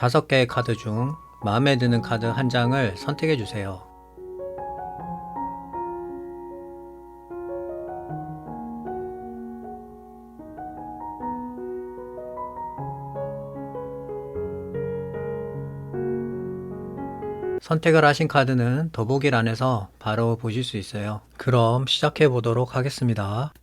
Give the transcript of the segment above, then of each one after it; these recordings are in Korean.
5개의 카드 중 마음에 드는 카드 한 장을 선택해 주세요. 선택을 하신 카드는 더보기란에서 바로 보실 수 있어요. 그럼 시작해 보도록 하겠습니다.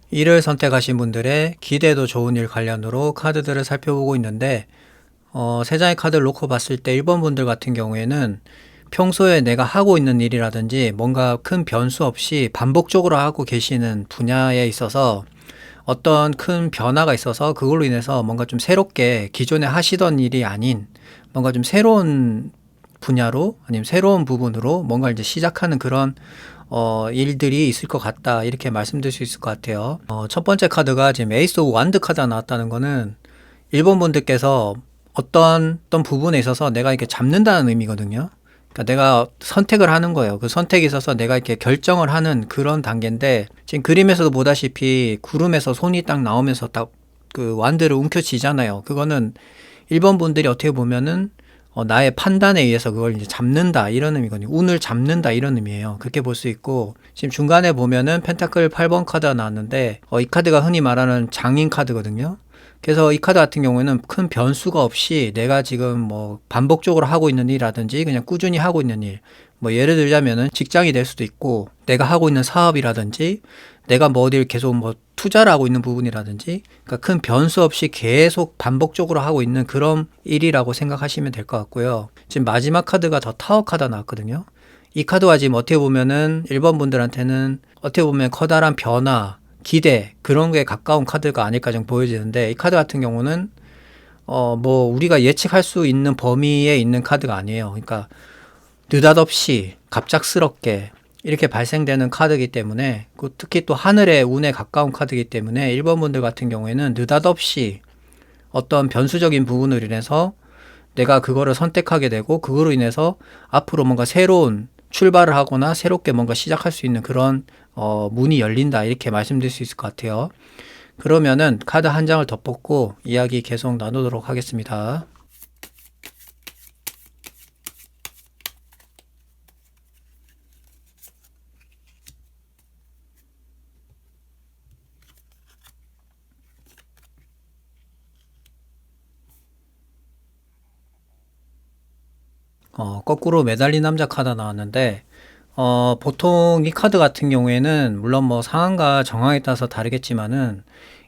일을 선택하신 분들의 기대도 좋은 일 관련으로 카드들을 살펴보고 있는데 3장의 카드를 놓고 봤을 때 1번 분들 같은 경우에는 평소에 내가 하고 있는 일이라든지 뭔가 큰 변수 없이 반복적으로 하고 계시는 분야에 있어서 어떤 큰 변화가 있어서 그걸로 인해서 뭔가 좀 새롭게 기존에 하시던 일이 아닌 뭔가 좀 새로운 분야로 아니면 새로운 부분으로 뭔가 이제 시작하는 그런 일들이 있을 것 같다 이렇게 말씀드릴 수 있을 것 같아요. 첫 번째 카드가 지금 에이스 오브 완드 카드가 나왔다는 거는 일본 분들께서 어떤 부분에 있어서 내가 이렇게 잡는다는 의미거든요. 그러니까 내가 선택을 하는 거예요. 그 선택에 있어서 내가 이렇게 결정을 하는 그런 단계인데 지금 그림에서도 보다시피 구름에서 손이 딱 나오면서 딱 그 완드를 움켜쥐잖아요. 그거는 일본 분들이 어떻게 보면은 나의 판단에 의해서 그걸 이제 잡는다 이런 의미거든요. 운을 잡는다 이런 의미예요. 그렇게 볼 수 있고 지금 중간에 보면은 펜타클 8번 카드가 나왔는데 이 카드가 흔히 말하는 장인 카드거든요. 그래서 이 카드 같은 경우에는 큰 변수가 없이 내가 지금 뭐 반복적으로 하고 있는 일이라든지 그냥 꾸준히 하고 있는 일, 뭐 예를 들자면은 직장이 될 수도 있고 내가 하고 있는 사업이라든지 내가 뭐 어딜 계속 뭐 투자를 하고 있는 부분이라든지 그러니까 큰 변수 없이 계속 반복적으로 하고 있는 그런 일이라고 생각하시면 될 것 같고요. 지금 마지막 카드가 더 타워 카드가 나왔거든요. 이 카드가 지금 어떻게 보면은 1번 분들한테는 어떻게 보면 커다란 변화, 기대 그런 게 가까운 카드가 아닐까 좀 보여지는데 이 카드 같은 경우는 뭐 우리가 예측할 수 있는 범위에 있는 카드가 아니에요. 그러니까 느닷없이 갑작스럽게 이렇게 발생되는 카드이기 때문에 특히 또 하늘의 운에 가까운 카드이기 때문에 1번 분들 같은 경우에는 느닷없이 어떤 변수적인 부분으로 인해서 내가 그거를 선택하게 되고 그거로 인해서 앞으로 뭔가 새로운 출발을 하거나 새롭게 뭔가 시작할 수 있는 그런 문이 열린다 이렇게 말씀드릴 수 있을 것 같아요. 그러면은 카드 한 장을 더 뽑고 이야기 계속 나누도록 하겠습니다. 거꾸로 매달린 남자 카드 나왔는데 보통 이 카드 같은 경우에는 물론 뭐 상황과 정황에 따라서 다르겠지만은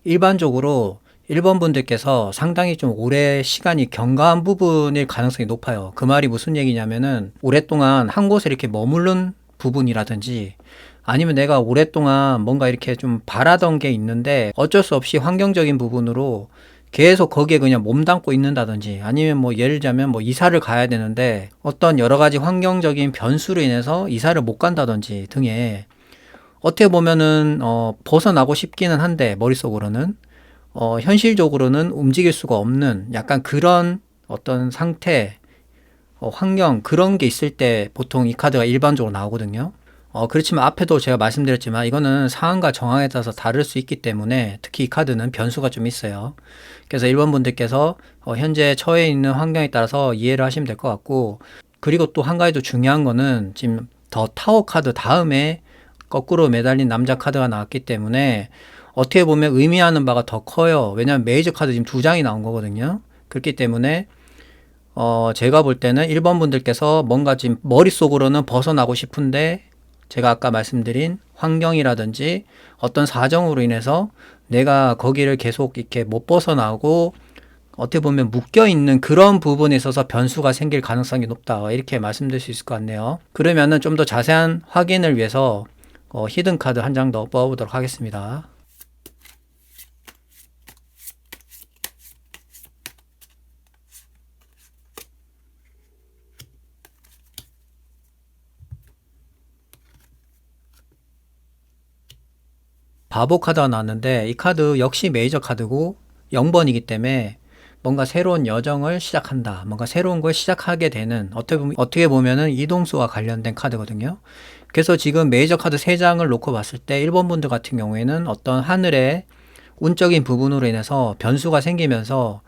일반적으로 1번 분들께서 상당히 좀 오래 시간이 경과한 부분일 가능성이 높아요. 그 말이 무슨 얘기냐면은 오랫동안 한 곳에 이렇게 머무른 부분이라든지 아니면 내가 오랫동안 뭔가 이렇게 좀 바라던 게 있는데 어쩔 수 없이 환경적인 부분으로 계속 거기에 그냥 몸담고 있는다든지 아니면 뭐 예를 들자면 뭐 이사를 가야 되는데 어떤 여러 가지 환경적인 변수로 인해서 이사를 못 간다든지 등에 어떻게 보면은 벗어나고 싶기는 한데 머릿속으로는 현실적으로는 움직일 수가 없는 약간 그런 어떤 상태, 환경 그런 게 있을 때 보통 이 카드가 일반적으로 나오거든요. 그렇지만 앞에도 제가 말씀드렸지만 이거는 상황과 정황에 따라서 다를 수 있기 때문에 특히 이 카드는 변수가 좀 있어요. 그래서 1번 분들께서 현재 처해 있는 환경에 따라서 이해를 하시면 될 것 같고 그리고 또 한 가지 더 중요한 거는 지금 더 타워 카드 다음에 거꾸로 매달린 남자 카드가 나왔기 때문에 어떻게 보면 의미하는 바가 더 커요. 왜냐하면 메이저 카드 지금 2장이 나온 거거든요. 그렇기 때문에 제가 볼 때는 1번 분들께서 뭔가 지금 머릿속으로는 벗어나고 싶은데 제가 아까 말씀드린 환경이라든지 어떤 사정으로 인해서 내가 거기를 계속 이렇게 못 벗어나고 어떻게 보면 묶여 있는 그런 부분에 있어서 변수가 생길 가능성이 높다. 이렇게 말씀드릴 수 있을 것 같네요. 그러면은 좀 더 자세한 확인을 위해서 히든 카드 한 장 더 뽑아보도록 하겠습니다. 바보 카드가 나왔는데 이 카드 역시 메이저 카드고 0번이기 때문에 뭔가 새로운 여정을 시작한다. 뭔가 새로운 걸 시작하게 되는 어떻게 보면은 이동수와 관련된 카드거든요. 그래서 지금 메이저 카드 3장을 놓고 봤을 때 1번 분들 같은 경우에는 어떤 하늘의 운적인 부분으로 인해서 변수가 생기면서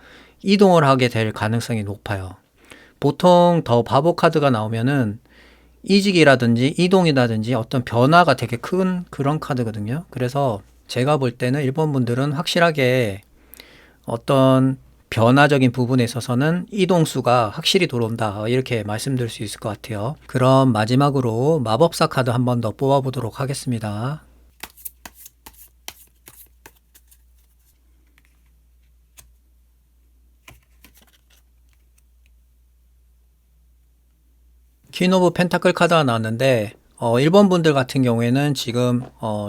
이동을 하게 될 가능성이 높아요. 보통 더 바보 카드가 나오면은 이직이라든지 이동이라든지 어떤 변화가 되게 큰 그런 카드거든요. 그래서 제가 볼 때는 1번 분들은 확실하게 어떤 변화적인 부분에 있어서는 이동수가 확실히 들어온다. 이렇게 말씀드릴 수 있을 것 같아요. 그럼 마지막으로 마법사 카드 한 번 더 뽑아보도록 하겠습니다. 퀸 오브 펜타클 카드가 나왔는데 1번 분들 같은 경우에는 지금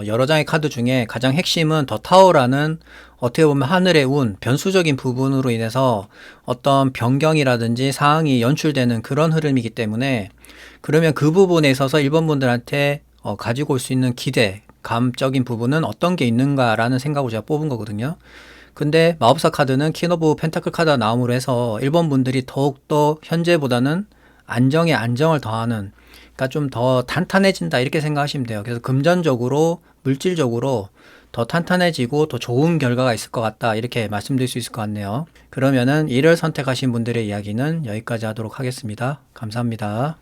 여러 장의 카드 중에 가장 핵심은 더 타워라는 어떻게 보면 하늘의 운, 변수적인 부분으로 인해서 어떤 변경이라든지 상황이 연출되는 그런 흐름이기 때문에 그러면 그 부분에 있어서 1번 분들한테 가지고 올 수 있는 기대, 감적인 부분은 어떤 게 있는가라는 생각으로 제가 뽑은 거거든요. 근데 마법사 카드는 퀸 오브 펜타클 카드가 나옴으로 해서 1번 분들이 더욱더 현재보다는 안정에 안정을 더하는, 그러니까 좀 더 탄탄해진다 이렇게 생각하시면 돼요. 그래서 금전적으로 물질적으로 더 탄탄해지고 더 좋은 결과가 있을 것 같다 이렇게 말씀드릴 수 있을 것 같네요. 그러면은 이를 선택하신 분들의 이야기는 여기까지 하도록 하겠습니다. 감사합니다.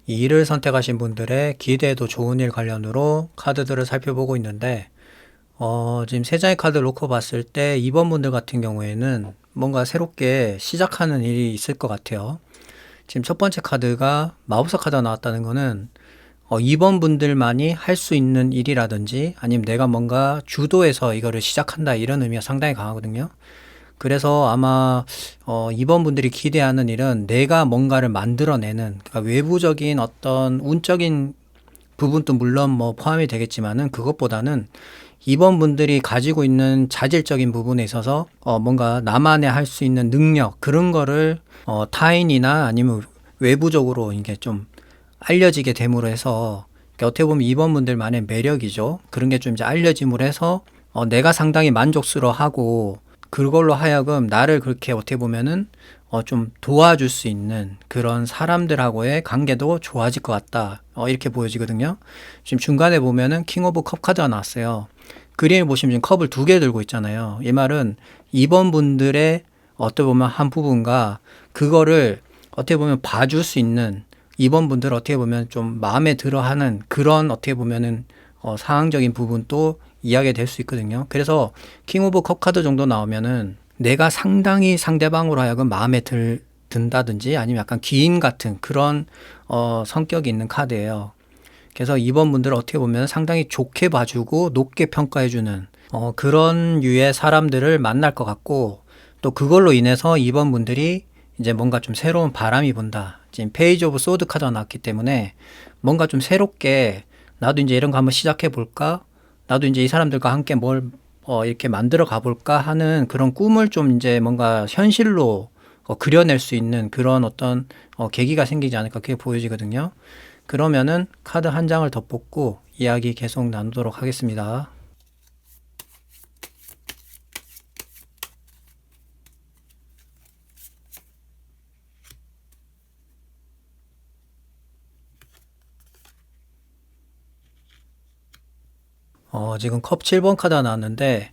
이 일을 선택하신 분들의 기대에도 좋은 일 관련으로 카드들을 살펴보고 있는데 지금 3장의 카드를 놓고 봤을 때 2번 분들 같은 경우에는 뭔가 새롭게 시작하는 일이 있을 것 같아요. 지금 첫 번째 카드가 마법사 카드가 나왔다는 거는 2번 분들만이 할 수 있는 일이라든지 아니면 내가 뭔가 주도해서 이거를 시작한다 이런 의미가 상당히 강하거든요. 그래서 아마 2번 분들이 기대하는 일은 내가 뭔가를 만들어내는, 그러니까 외부적인 어떤 운적인 부분도 물론 뭐 포함이 되겠지만은 그것보다는 2번 분들이 가지고 있는 자질적인 부분에 있어서 뭔가 나만의 할 수 있는 능력 그런 거를 타인이나 아니면 외부적으로 이게 좀 알려지게 됨으로 해서 어떻게 보면 2번 분들만의 매력이죠. 그런 게 좀 이제 알려짐으로 해서 내가 상당히 만족스러워하고 그걸로 하여금 나를 그렇게 어떻게 보면은 좀 도와줄 수 있는 그런 사람들하고의 관계도 좋아질 것 같다. 이렇게 보여지거든요. 지금 중간에 보면은 킹 오브 컵 카드가 나왔어요. 그림을 보시면 지금 컵을 2개 들고 있잖아요. 이 말은 2번 분들의 어떻게 보면 한 부분과 그거를 어떻게 보면 봐줄 수 있는 2번 분들 어떻게 보면 좀 마음에 들어 하는 그런 어떻게 보면은 상황적인 부분도 이야기가 될 수 있거든요. 그래서 킹 오브 컵 카드 정도 나오면은 내가 상당히 상대방으로 하여금 마음에 든다든지 아니면 약간 기인 같은 그런 성격이 있는 카드예요. 그래서 이번 분들은 어떻게 보면 상당히 좋게 봐주고 높게 평가해주는 그런 유의 사람들을 만날 것 같고 또 그걸로 인해서 이번 분들이 이제 뭔가 좀 새로운 바람이 분다. 지금 페이지 오브 소드 카드가 나왔기 때문에 뭔가 좀 새롭게 나도 이제 이런 거 한번 시작해 볼까? 나도 이제 이 사람들과 함께 뭘 이렇게 만들어 가볼까 하는 그런 꿈을 좀 이제 뭔가 현실로 그려낼 수 있는 그런 어떤 계기가 생기지 않을까 그게 보여지거든요. 그러면은 카드 한 장을 더 뽑고 이야기 계속 나누도록 하겠습니다. 지금 컵 7번 카드가 나왔는데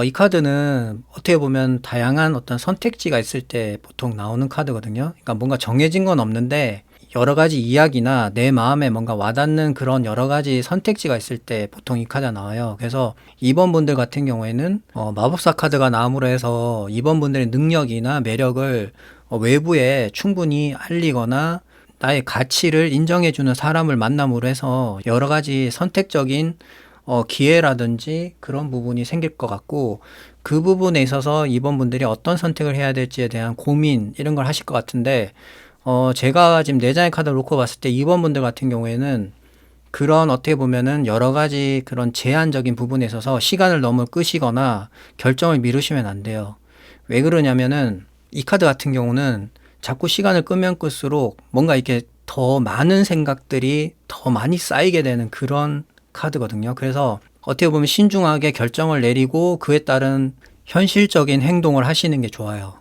이 카드는 어떻게 보면 다양한 어떤 선택지가 있을 때 보통 나오는 카드거든요. 그러니까 뭔가 정해진 건 없는데 여러 가지 이야기나 내 마음에 뭔가 와닿는 그런 여러 가지 선택지가 있을 때 보통 이 카드가 나와요. 그래서 2번 분들 같은 경우에는 마법사 카드가 나옴으로 해서 2번 분들의 능력이나 매력을 외부에 충분히 알리거나 나의 가치를 인정해주는 사람을 만남으로 해서 여러 가지 선택적인 기회라든지 그런 부분이 생길 것 같고 그 부분에 있어서 이번 분들이 어떤 선택을 해야 될지에 대한 고민 이런 걸 하실 것 같은데 제가 지금 4장의 카드를 놓고 봤을 때 이번 분들 같은 경우에는 그런 어떻게 보면은 여러 가지 그런 제한적인 부분에 있어서 시간을 너무 끄시거나 결정을 미루시면 안 돼요. 왜 그러냐면은 이 카드 같은 경우는 자꾸 시간을 끄면 끌수록 뭔가 이렇게 더 많은 생각들이 더 많이 쌓이게 되는 그런 카드거든요. 그래서 어떻게 보면 신중하게 결정을 내리고 그에 따른 현실적인 행동을 하시는 게 좋아요.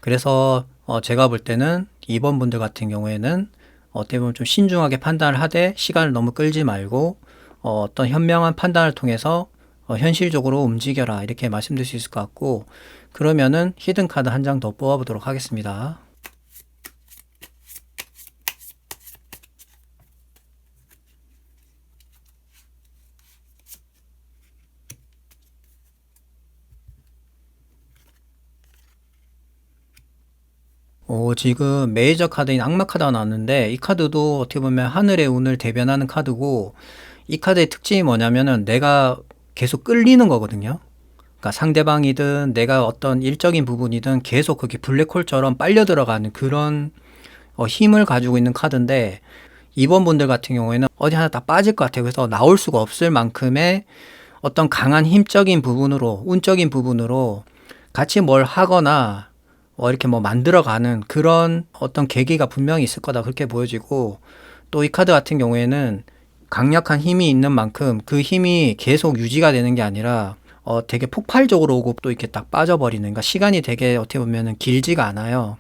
그래서 제가 볼 때는 2번 분들 같은 경우에는 어떻게 보면 좀 신중하게 판단을 하되 시간을 너무 끌지 말고 어떤 현명한 판단을 통해서 현실적으로 움직여라 이렇게 말씀드릴 수 있을 것 같고, 그러면은 히든 카드 한 장 더 뽑아보도록 하겠습니다. 지금 메이저 카드인 악마 카드가 나왔는데, 이 카드도 어떻게 보면 하늘의 운을 대변하는 카드고, 이 카드의 특징이 뭐냐면은 내가 계속 끌리는 거거든요. 그러니까 상대방이든 내가 어떤 일적인 부분이든 계속 그게 블랙홀처럼 빨려 들어가는 그런 힘을 가지고 있는 카드인데, 이번 분들 같은 경우에는 어디 하나 딱 빠질 것 같아요. 그래서 나올 수가 없을 만큼의 어떤 강한 힘적인 부분으로, 운적인 부분으로 같이 뭘 하거나 이렇게 뭐 만들어가는 그런 어떤 계기가 분명히 있을 거다, 그렇게 보여지고, 또 이 카드 같은 경우에는 강력한 힘이 있는 만큼 그 힘이 계속 유지가 되는 게 아니라 되게 폭발적으로 오고 또 이렇게 딱 빠져버리는, 그러니까 시간이 되게 어떻게 보면은 길지가 않아요.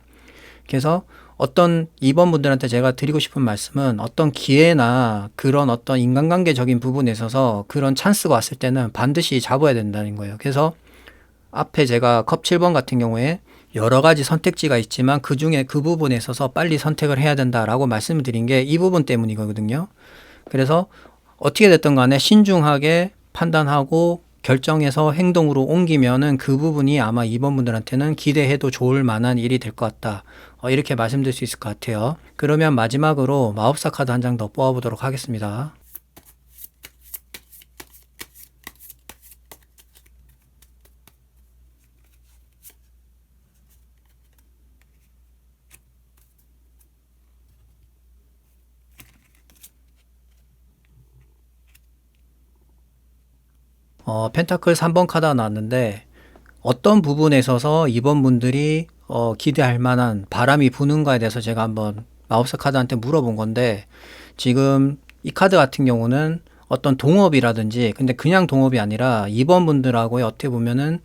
그래서 어떤 2번 분들한테 제가 드리고 싶은 말씀은, 어떤 기회나 그런 어떤 인간관계적인 부분에 있어서 그런 찬스가 왔을 때는 반드시 잡아야 된다는 거예요. 그래서 앞에 제가 컵 7번 같은 경우에 여러 가지 선택지가 있지만 그 중에 그 부분에 있어서 빨리 선택을 해야 된다라고 말씀을 드린 게 이 부분 때문이거든요. 그래서 어떻게 됐든 간에 신중하게 판단하고 결정해서 행동으로 옮기면은 그 부분이 아마 2번 분들한테는 기대해도 좋을 만한 일이 될 것 같다. 이렇게 말씀드릴 수 있을 것 같아요. 그러면 마지막으로 마법사 카드 한 장 더 뽑아보도록 하겠습니다. '펜타클 3번 카드가 나왔는데, 어떤 부분에 있어서 이번 분들이 기대할 만한 바람이 부는가에 대해서 제가 한번 마법사 카드한테 물어본 건데, 지금 이 카드 같은 경우는 어떤 동업이라든지, 근데 그냥 동업이 아니라 이번 분들하고의 어떻게 보면은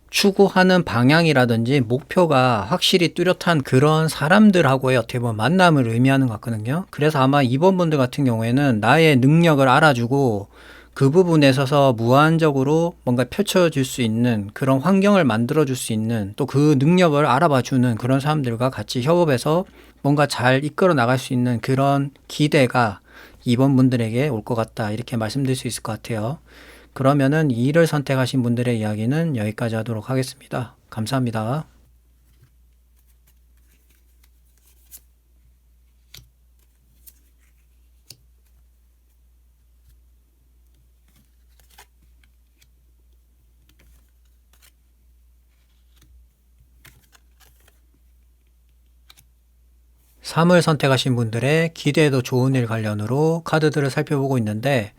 추구하는 방향이라든지 목표가 확실히 뚜렷한 그런 사람들하고의 어떻게 보면 만남을 의미하는 것 같거든요. 그래서 아마 이번 분들 같은 경우에는 나의 능력을 알아주고 그 부분에 있어서 무한적으로 뭔가 펼쳐줄 수 있는 그런 환경을 만들어줄 수 있는, 또 그 능력을 알아봐주는 그런 사람들과 같이 협업해서 뭔가 잘 이끌어 나갈 수 있는 그런 기대가 이번 분들에게 올 것 같다, 이렇게 말씀드릴 수 있을 것 같아요. 그러면은 2를 선택하신 분들의 이야기는 여기까지 하도록 하겠습니다. 감사합니다. 삼을 선택하신 분들의 기대에도 좋은 일 관련으로 카드들을 살펴보고 있는데,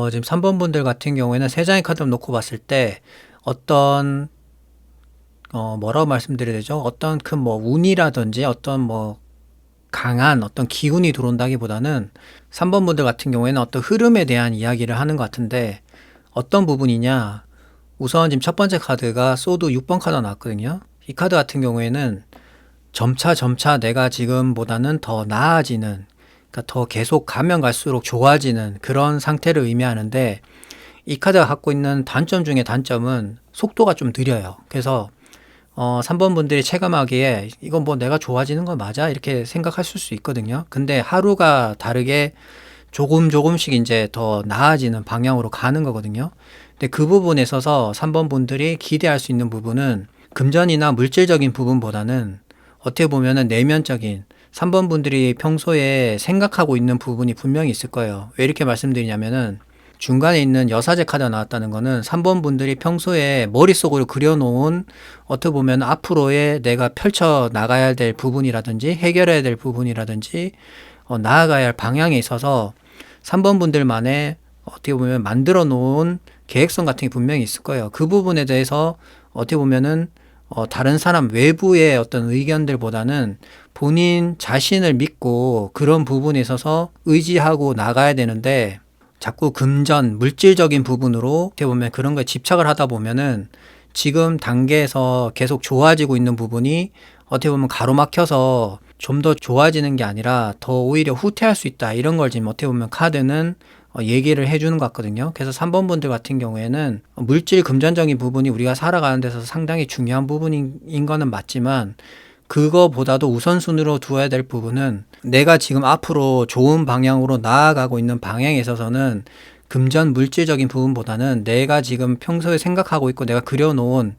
지금 3번 분들 같은 경우에는 세 장의 카드를 놓고 봤을 때 어떤 뭐라고 말씀드려야 되죠? 어떤 큰 뭐 운이라든지 어떤 뭐 강한 어떤 기운이 들어온다기보다는 3번 분들 같은 경우에는 어떤 흐름에 대한 이야기를 하는 것 같은데, 어떤 부분이냐? 우선 지금 첫 번째 카드가 소드 6번 카드가 나왔거든요. 이 카드 같은 경우에는 점차 내가 지금보다는 더 나아지는, 그러니까 더 계속 가면 갈수록 좋아지는 그런 상태를 의미하는데, 이 카드가 갖고 있는 단점 중에 단점은 속도가 좀 느려요. 그래서 3번 분들이 체감하기에 이건 뭐 내가 좋아지는 거 맞아? 이렇게 생각하실 수 있거든요. 근데 하루가 다르게 조금씩 이제 더 나아지는 방향으로 가는 거거든요. 근데 그 부분에 있어서 3번 분들이 기대할 수 있는 부분은 금전이나 물질적인 부분보다는 어떻게 보면은 내면적인, 3번 분들이 평소에 생각하고 있는 부분이 분명히 있을 거예요. 왜 이렇게 말씀드리냐면은 중간에 있는 여사제 카드가 나왔다는 거는 3번 분들이 평소에 머릿속으로 그려놓은 어떻게 보면 앞으로의 내가 펼쳐 나가야 될 부분이라든지 해결해야 될 부분이라든지 나아가야 할 방향에 있어서 3번 분들만의 어떻게 보면 만들어 놓은 계획성 같은 게 분명히 있을 거예요. 그 부분에 대해서 어떻게 보면은 다른 사람 외부의 어떤 의견들보다는 본인 자신을 믿고 그런 부분에 있어서 의지하고 나가야 되는데 자꾸 금전, 물질적인 부분으로 어떻게 보면 그런 거에 집착을 하다 보면은 지금 단계에서 계속 좋아지고 있는 부분이 어떻게 보면 가로막혀서 좀 더 좋아지는 게 아니라 더 오히려 후퇴할 수 있다. 이런 걸 지금 어떻게 보면 카드는 얘기를 해주는 것 같거든요. 그래서 3번 분들 같은 경우에는 물질 금전적인 부분이 우리가 살아가는 데서 상당히 중요한 부분인 거는 맞지만 그거보다도 우선순위로 두어야 될 부분은 내가 지금 앞으로 좋은 방향으로 나아가고 있는 방향에 있어서는 금전 물질적인 부분보다는 내가 지금 평소에 생각하고 있고 내가 그려놓은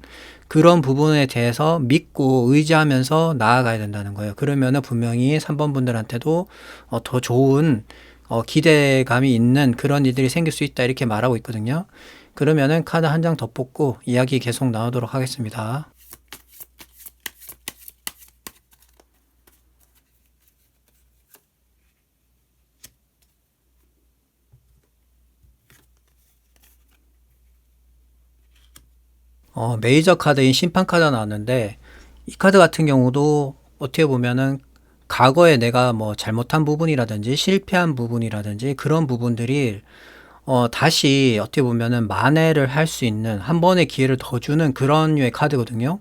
그런 부분에 대해서 믿고 의지하면서 나아가야 된다는 거예요. 그러면은 분명히 3번 분들한테도 더 좋은 기대감이 있는 그런 일들이 생길 수 있다 이렇게 말하고 있거든요. 그러면은 카드 한 장 더 뽑고 이야기 계속 나누도록 하겠습니다. 메이저 카드인 심판 카드가 나왔는데 이 카드 같은 경우도 어떻게 보면은 과거에 내가 뭐 잘못한 부분이라든지 실패한 부분이라든지 그런 부분들이 다시 어떻게 보면은 만회를 할 수 있는 한 번의 기회를 더 주는 그런 류의 카드거든요.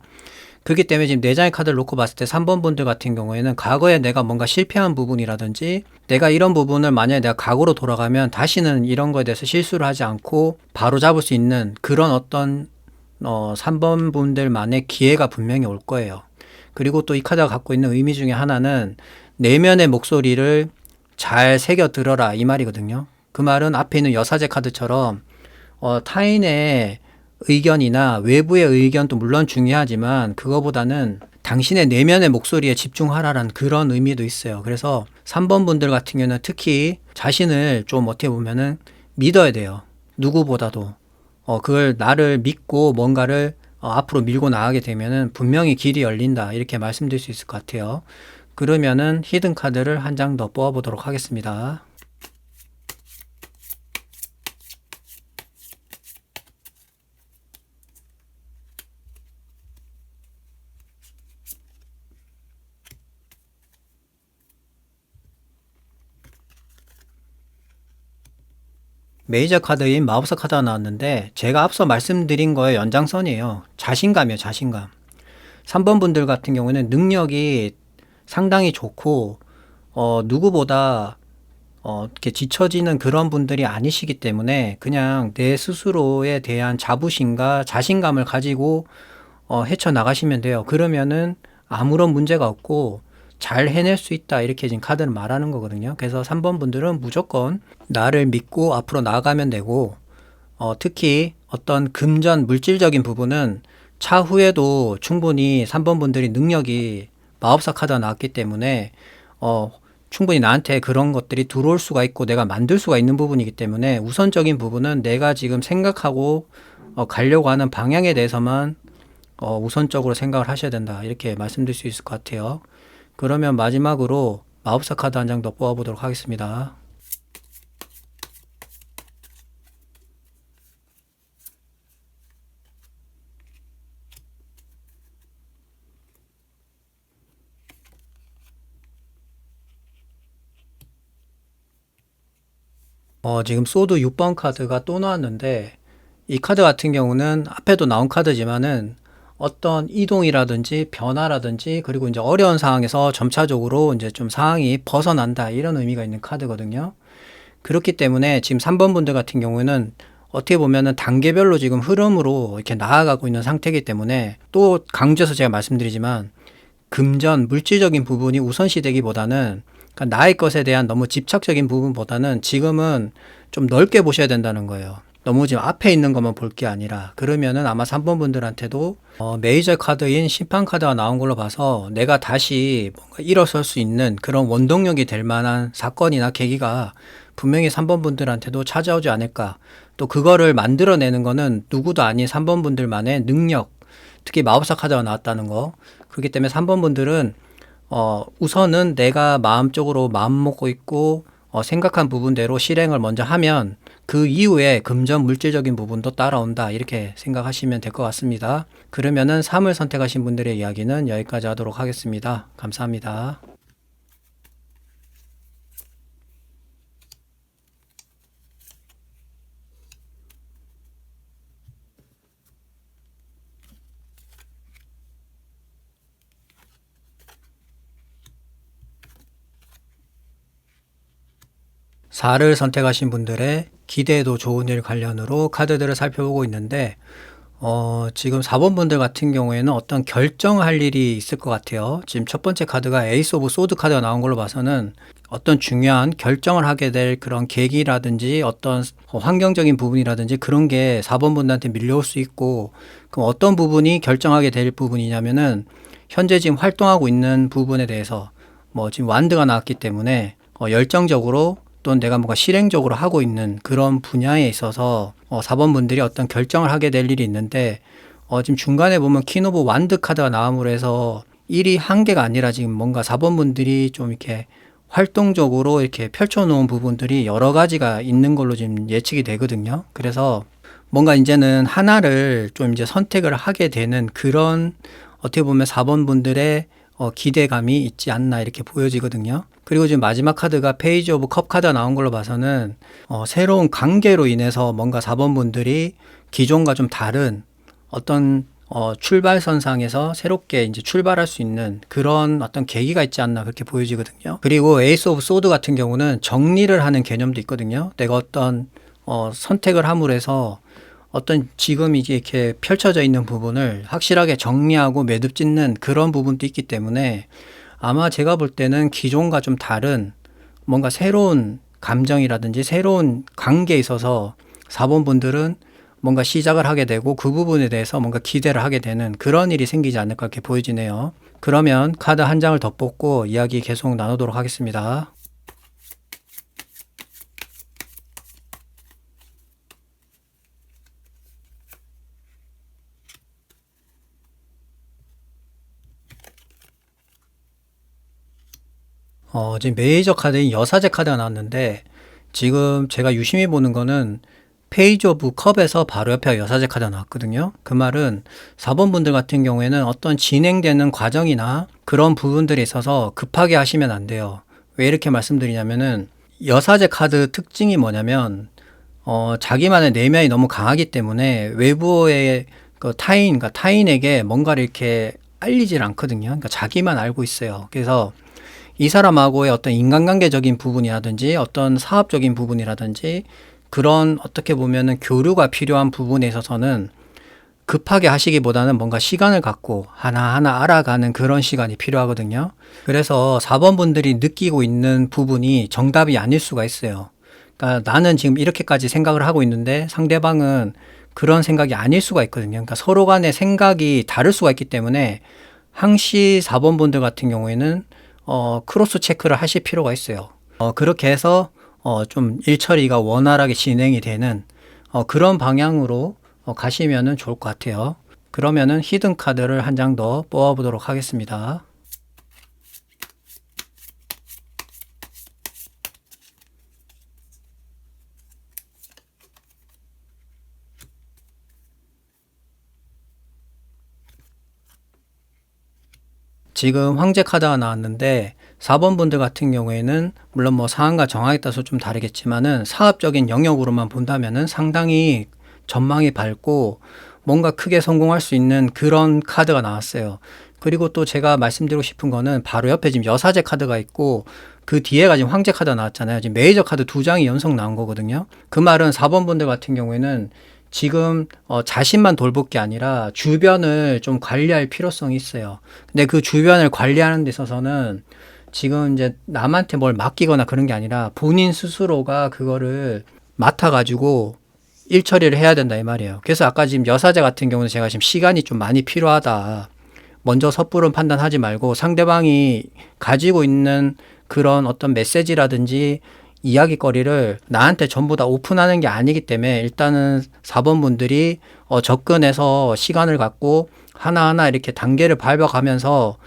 그렇기 때문에 지금 4장의 카드를 놓고 봤을 때 3번 분들 같은 경우에는 과거에 내가 뭔가 실패한 부분이라든지 내가 이런 부분을 만약에 내가 과거로 돌아가면 다시는 이런 거에 대해서 실수를 하지 않고 바로 잡을 수 있는 그런 어떤 3번 분들만의 기회가 분명히 올 거예요. 그리고 또 이 카드가 갖고 있는 의미 중에 하나는 내면의 목소리를 잘 새겨 들어라 이 말이거든요. 그 말은 앞에 있는 여사제 카드처럼 타인의 의견이나 외부의 의견도 물론 중요하지만 그거보다는 당신의 내면의 목소리에 집중하라라는 그런 의미도 있어요. 그래서 3번 분들 같은 경우는 특히 자신을 좀 어떻게 보면은 믿어야 돼요. 누구보다도. 그걸 나를 믿고 뭔가를 앞으로 밀고 나가게 되면은 분명히 길이 열린다. 이렇게 말씀드릴 수 있을 것 같아요. 그러면은 히든 카드를 한 장 더 뽑아보도록 하겠습니다. 메이저 카드인 마법사 카드가 나왔는데 제가 앞서 말씀드린 거의 연장선이에요. 자신감이에요, 자신감. 3번 분들 같은 경우는 능력이 상당히 좋고 누구보다 이렇게 지쳐지는 그런 분들이 아니시기 때문에 그냥 내 스스로에 대한 자부심과 자신감을 가지고 헤쳐나가시면 돼요. 그러면은 아무런 문제가 없고 잘 해낼 수 있다. 이렇게 지금 카드는 말하는 거거든요. 그래서 3번 분들은 무조건 나를 믿고 앞으로 나아가면 되고, 특히 어떤 금전 물질적인 부분은 차후에도 충분히 3번 분들이 능력이 마법사 카드가 나왔기 때문에, 충분히 나한테 그런 것들이 들어올 수가 있고 내가 만들 수가 있는 부분이기 때문에 우선적인 부분은 내가 지금 생각하고 가려고 하는 방향에 대해서만 우선적으로 생각을 하셔야 된다. 이렇게 말씀드릴 수 있을 것 같아요. 그러면 마지막으로 마법사 카드 한 장 더 뽑아보도록 하겠습니다. 지금 소드 6번 카드가 또 나왔는데 이 카드 같은 경우는 앞에도 나온 카드지만은 어떤 이동이라든지 변화라든지 그리고 이제 어려운 상황에서 점차적으로 이제 좀 상황이 벗어난다 이런 의미가 있는 카드거든요. 그렇기 때문에 지금 3번 분들 같은 경우에는 어떻게 보면은 단계별로 지금 흐름으로 이렇게 나아가고 있는 상태이기 때문에 또 강조해서 제가 말씀드리지만 금전, 물질적인 부분이 우선시 되기보다는 그러니까 나의 것에 대한 너무 집착적인 부분보다는 지금은 좀 넓게 보셔야 된다는 거예요. 너무 지금 앞에 있는 것만 볼 게 아니라 그러면은 아마 3번 분들한테도 메이저 카드인 심판 카드가 나온 걸로 봐서 내가 다시 뭔가 일어설 수 있는 그런 원동력이 될 만한 사건이나 계기가 분명히 3번 분들한테도 찾아오지 않을까. 또 그거를 만들어내는 거는 누구도 아닌 3번 분들만의 능력, 특히 마법사 카드가 나왔다는 거. 그렇기 때문에 3번 분들은 우선은 내가 마음적으로 마음 먹고 있고 생각한 부분대로 실행을 먼저 하면 그 이후에 금전 물질적인 부분도 따라온다. 이렇게 생각하시면 될 것 같습니다. 그러면은 3을 선택하신 분들의 이야기는 여기까지 하도록 하겠습니다. 감사합니다. (4를) 선택하신 분들의 기대해도 좋은 일 관련으로 카드들을 살펴보고 있는데 지금 4번 분들 같은 경우에는 어떤 결정할 일이 있을 것 같아요. 지금 첫 번째 카드가 에이스 오브 소드 카드가 나온 걸로 봐서는 어떤 중요한 결정을 하게 될 그런 계기라든지 어떤 환경적인 부분이라든지 그런 게 4번 분들한테 밀려올 수 있고, 그럼 어떤 부분이 결정하게 될 부분이냐면은 현재 지금 활동하고 있는 부분에 대해서 지금 완드가 나왔기 때문에 열정적으로 또는 내가 뭔가 실행적으로 하고 있는 그런 분야에 있어서 4번 분들이 어떤 결정을 하게 될 일이 있는데, 지금 중간에 보면 퀸 오브 완드 카드가 나옴으로 해서 일이 한 개가 아니라 지금 뭔가 4번 분들이 좀 이렇게 활동적으로 이렇게 펼쳐놓은 부분들이 여러 가지가 있는 걸로 지금 예측이 되거든요. 그래서 뭔가 이제는 하나를 좀 이제 선택을 하게 되는 그런, 어떻게 보면 4번 분들의 기대감이 있지 않나 이렇게 보여지거든요. 그리고 지금 마지막 카드가 페이지 오브 컵 카드가 나온 걸로 봐서는 새로운 관계로 인해서 뭔가 4번 분들이 기존과 좀 다른 어떤 출발선상에서 새롭게 이제 출발할 수 있는 그런 어떤 계기가 있지 않나 그렇게 보여지거든요. 그리고 에이스 오브 소드 같은 경우는 정리를 하는 개념도 있거든요. 내가 어떤 선택을 함으로 해서 어떤 지금 이제 이렇게 펼쳐져 있는 부분을 확실하게 정리하고 매듭 짓는 그런 부분도 있기 때문에 아마 제가 볼 때는 기존과 좀 다른 뭔가 새로운 감정이라든지 새로운 관계에 있어서 4번 분들은 뭔가 시작을 하게 되고 그 부분에 대해서 뭔가 기대를 하게 되는 그런 일이 생기지 않을까 이렇게 보여지네요. 그러면 카드 한 장을 더 뽑고 이야기 계속 나누도록 하겠습니다. 지금 메이저 카드인 여사제 카드가 나왔는데, 지금 제가 유심히 보는 거는 페이지 오브 컵에서 바로 옆에 여사제 카드가 나왔거든요. 그 말은 4번 분들 같은 경우에는 어떤 진행되는 과정이나 그런 부분들에 있어서 급하게 하시면 안 돼요. 왜 이렇게 말씀드리냐면은 여사제 카드 특징이 뭐냐면 자기만의 내면이 너무 강하기 때문에 외부의 그 타인, 그러니까 타인에게 뭔가를 이렇게 알리질 않거든요. 그러니까 자기만 알고 있어요. 그래서 이 사람하고의 어떤 인간관계적인 부분이라든지 어떤 사업적인 부분이라든지 그런 어떻게 보면은 교류가 필요한 부분에 있어서는 급하게 하시기보다는 뭔가 시간을 갖고 하나하나 알아가는 그런 시간이 필요하거든요. 그래서 4번 분들이 느끼고 있는 부분이 정답이 아닐 수가 있어요. 그러니까 나는 지금 이렇게까지 생각을 하고 있는데 상대방은 그런 생각이 아닐 수가 있거든요. 그러니까 서로 간의 생각이 다를 수가 있기 때문에 항시 4번 분들 같은 경우에는 크로스 체크를 하실 필요가 있어요. 그렇게 해서 좀 일 처리가 원활하게 진행이 되는 그런 방향으로 가시면은 좋을 것 같아요. 그러면은 히든 카드를 한 장 더 뽑아보도록 하겠습니다. 지금 황제 카드가 나왔는데 4번 분들 같은 경우에는 물론 상황과 정황에 따라서 좀 다르겠지만은 사업적인 영역으로만 본다면은 상당히 전망이 밝고 뭔가 크게 성공할 수 있는 그런 카드가 나왔어요. 그리고 또 제가 말씀드리고 싶은 거는 바로 옆에 지금 여사제 카드가 있고 그 뒤에가 지금 황제 카드가 나왔잖아요. 지금 메이저 카드 두 장이 연속 나온 거거든요. 그 말은 4번 분들 같은 경우에는 지금 자신만 돌볼 게 아니라 주변을 좀 관리할 필요성이 있어요. 근데 그 주변을 관리하는 데 있어서는 지금 이제 남한테 뭘 맡기거나 그런 게 아니라 본인 스스로가 그거를 맡아가지고 일 처리를 해야 된다 이 말이에요. 그래서 아까 지금 여사제 같은 경우는 제가 지금 시간이 좀 많이 필요하다. 먼저 섣부른 판단하지 말고 상대방이 가지고 있는 그런 어떤 메시지라든지 이야기거리를 나한테 전부 다 오픈하는 게 아니기 때문에 일단은 4번 분들이 접근해서 시간을 갖고 하나하나 이렇게 단계를 밟아가면서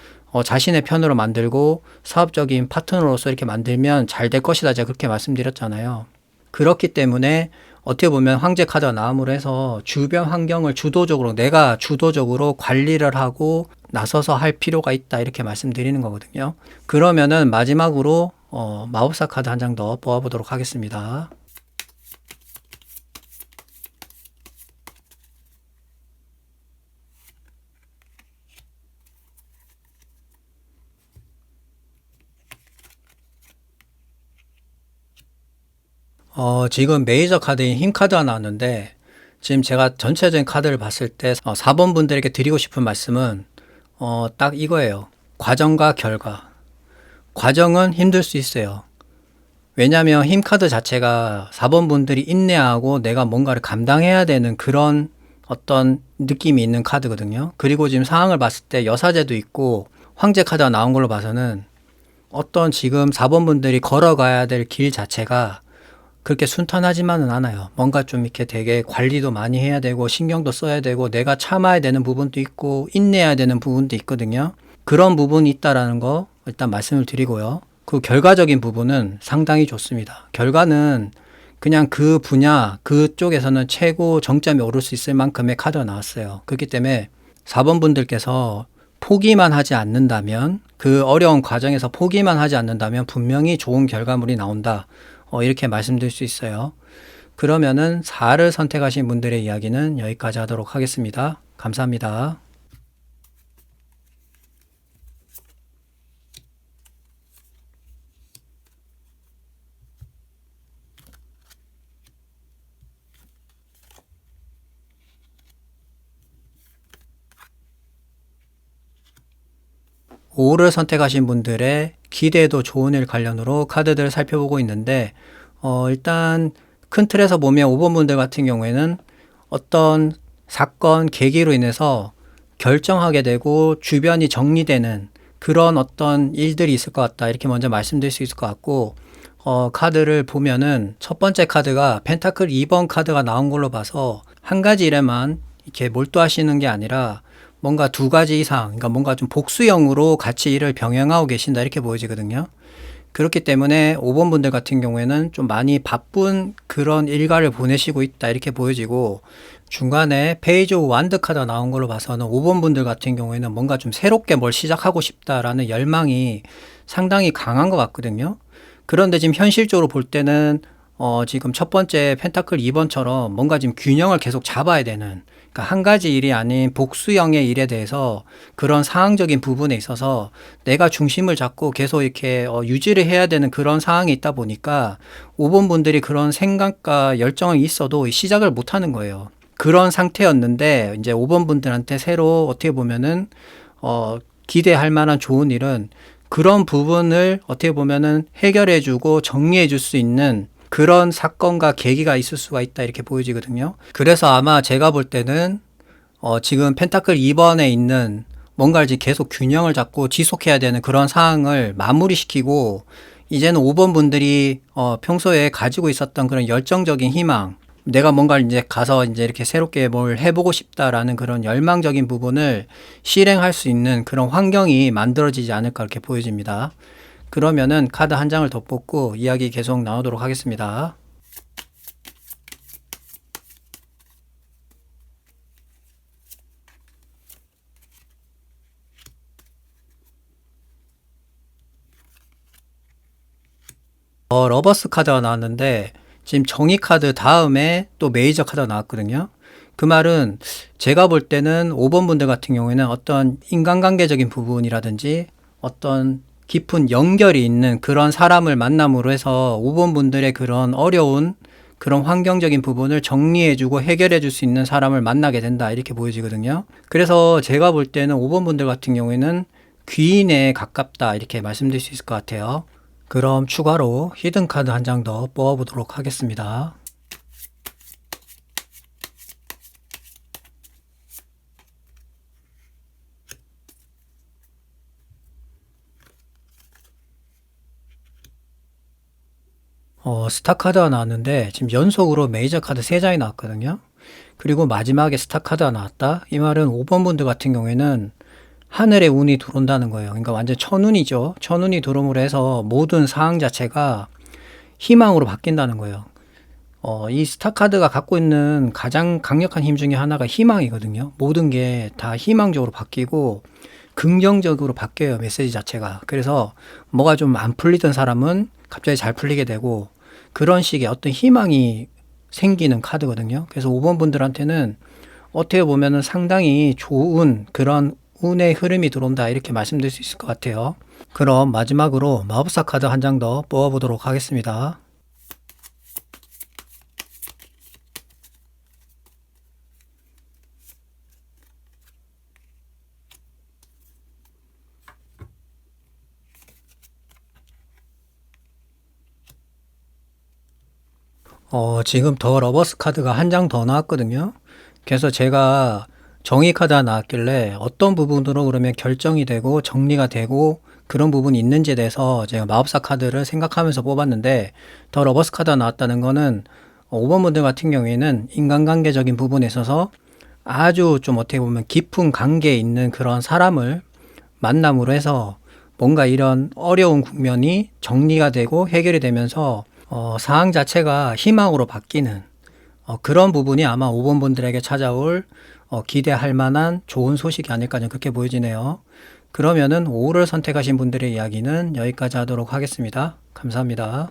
자신의 편으로 만들고 사업적인 파트너로서 이렇게 만들면 잘 될 것이다. 제가 그렇게 말씀드렸잖아요. 그렇기 때문에 어떻게 보면 황제 카드가 나옴으로 해서 주변 환경을 주도적으로 내가 주도적으로 관리를 하고 나서서 할 필요가 있다. 이렇게 말씀드리는 거거든요. 그러면은 마지막으로 마법사 카드 한 장 더 뽑아보도록 하겠습니다. 지금 메이저 카드인 힘 카드가 나왔는데 지금 제가 전체적인 카드를 봤을 때 4번 분들에게 드리고 싶은 말씀은 딱 이거예요. 과정과 결과. 과정은 힘들 수 있어요. 왜냐하면 힘 카드 자체가 4번 분들이 인내하고 내가 뭔가를 감당해야 되는 그런 어떤 느낌이 있는 카드거든요. 그리고 지금 상황을 봤을 때 여사제도 있고 황제 카드가 나온 걸로 봐서는 어떤 지금 4번 분들이 걸어가야 될 길 자체가 그렇게 순탄하지만은 않아요. 뭔가 좀 이렇게 되게 관리도 많이 해야 되고 신경도 써야 되고 내가 참아야 되는 부분도 있고 인내해야 되는 부분도 있거든요. 그런 부분이 있다라는 거 일단 말씀을 드리고요. 그 결과적인 부분은 상당히 좋습니다. 결과는 그냥 그 분야 그쪽에서는 최고 정점에 오를 수 있을 만큼의 카드가 나왔어요. 그렇기 때문에 4번 분들께서 포기만 하지 않는다면 그 어려운 과정에서 포기만 하지 않는다면 분명히 좋은 결과물이 나온다. 이렇게 말씀드릴 수 있어요. 그러면은 4를 선택하신 분들의 이야기는 여기까지 하도록 하겠습니다. 감사합니다. 5를 선택하신 분들의 기대도 좋은 일 관련으로 카드들을 살펴보고 있는데 일단 큰 틀에서 보면 5번 분들 같은 경우에는 어떤 사건, 계기로 인해서 결정하게 되고 주변이 정리되는 그런 어떤 일들이 있을 것 같다. 이렇게 먼저 말씀드릴 수 있을 것 같고 카드를 보면은 첫 번째 카드가 펜타클 2번 카드가 나온 걸로 봐서 한 가지 일에만 이렇게 몰두하시는 게 아니라 뭔가 두 가지 이상, 그러니까 뭔가 좀 복수형으로 같이 일을 병행하고 계신다 이렇게 보여지거든요. 그렇기 때문에 5번 분들 같은 경우에는 좀 많이 바쁜 그런 일과를 보내시고 있다 이렇게 보여지고 중간에 페이지 오브 완드 카드가 나온 걸로 봐서는 5번 분들 같은 경우에는 뭔가 좀 새롭게 뭘 시작하고 싶다라는 열망이 상당히 강한 것 같거든요. 그런데 지금 현실적으로 볼 때는 지금 첫 번째 펜타클 2번처럼 뭔가 지금 균형을 계속 잡아야 되는 그러니까 한 가지 일이 아닌 복수형의 일에 대해서 그런 상황적인 부분에 있어서 내가 중심을 잡고 계속 이렇게 유지를 해야 되는 그런 상황이 있다 보니까 5번 분들이 그런 생각과 열정이 있어도 시작을 못 하는 거예요. 그런 상태였는데 이제 5번 분들한테 새로 어떻게 보면은 기대할 만한 좋은 일은 그런 부분을 어떻게 보면은 해결해 주고 정리해 줄 수 있는 그런 사건과 계기가 있을 수가 있다 이렇게 보여지거든요. 그래서 아마 제가 볼 때는 지금 펜타클 2번에 있는 뭔가를 계속 균형을 잡고 지속해야 되는 그런 상황을 마무리시키고 이제는 5번 분들이 평소에 가지고 있었던 그런 열정적인 희망 내가 뭔가를 이제 가서 이제 이렇게 새롭게 뭘 해보고 싶다라는 그런 열망적인 부분을 실행할 수 있는 그런 환경이 만들어지지 않을까 이렇게 보여집니다. 그러면은 카드 한 장을 더 뽑고 이야기 계속 나누도록 하겠습니다. 러버스 카드가 나왔는데 지금 정의 카드 다음에 또 메이저 카드가 나왔거든요. 그 말은 제가 볼 때는 5번 분들 같은 경우에는 어떤 인간관계적인 부분이라든지 어떤 깊은 연결이 있는 그런 사람을 만남으로 해서 5번 분들의 그런 어려운 그런 환경적인 부분을 정리해주고 해결해줄 수 있는 사람을 만나게 된다 이렇게 보여지거든요. 그래서 제가 볼 때는 5번 분들 같은 경우에는 귀인에 가깝다 이렇게 말씀드릴 수 있을 것 같아요. 그럼 추가로 히든 카드 한 장 더 뽑아보도록 하겠습니다. 스타 카드가 나왔는데 지금 연속으로 메이저 카드 3장이 나왔거든요. 그리고 마지막에 스타 카드가 나왔다. 이 말은 5번 분들 같은 경우에는 하늘에 운이 들어온다는 거예요. 그러니까 완전 천운이죠. 천운이 들어옴으로 해서 모든 상황 자체가 희망으로 바뀐다는 거예요. 이 스타카드가 갖고 있는 가장 강력한 힘 중에 하나가 희망이거든요. 모든 게 다 희망적으로 바뀌고 긍정적으로 바뀌어요, 메시지 자체가. 그래서 뭐가 좀 안 풀리던 사람은 갑자기 잘 풀리게 되고 그런 식의 어떤 희망이 생기는 카드거든요. 그래서 5번 분들한테는 어떻게 보면은 상당히 좋은 그런 운의 흐름이 들어온다 이렇게 말씀드릴 수 있을 것 같아요. 그럼 마지막으로 마법사 카드 한 장 더 뽑아보도록 하겠습니다. 지금 더 러버스 카드가 한 장 더 나왔거든요. 그래서 제가 정의 카드가 나왔길래 어떤 부분으로 그러면 결정이 되고 정리가 되고 그런 부분이 있는지에 대해서 제가 마법사 카드를 생각하면서 뽑았는데 더 러버스 카드가 나왔다는 거는 5번 분들 같은 경우에는 인간관계적인 부분에 있어서 아주 좀 어떻게 보면 깊은 관계에 있는 그런 사람을 만남으로 해서 뭔가 이런 어려운 국면이 정리가 되고 해결이 되면서 상황 자체가 희망으로 바뀌는 그런 부분이 아마 5번 분들에게 찾아올 기대할 만한 좋은 소식이 아닐까 저는 그렇게 보여지네요. 그러면은 5를 선택하신 분들의 이야기는 여기까지 하도록 하겠습니다. 감사합니다.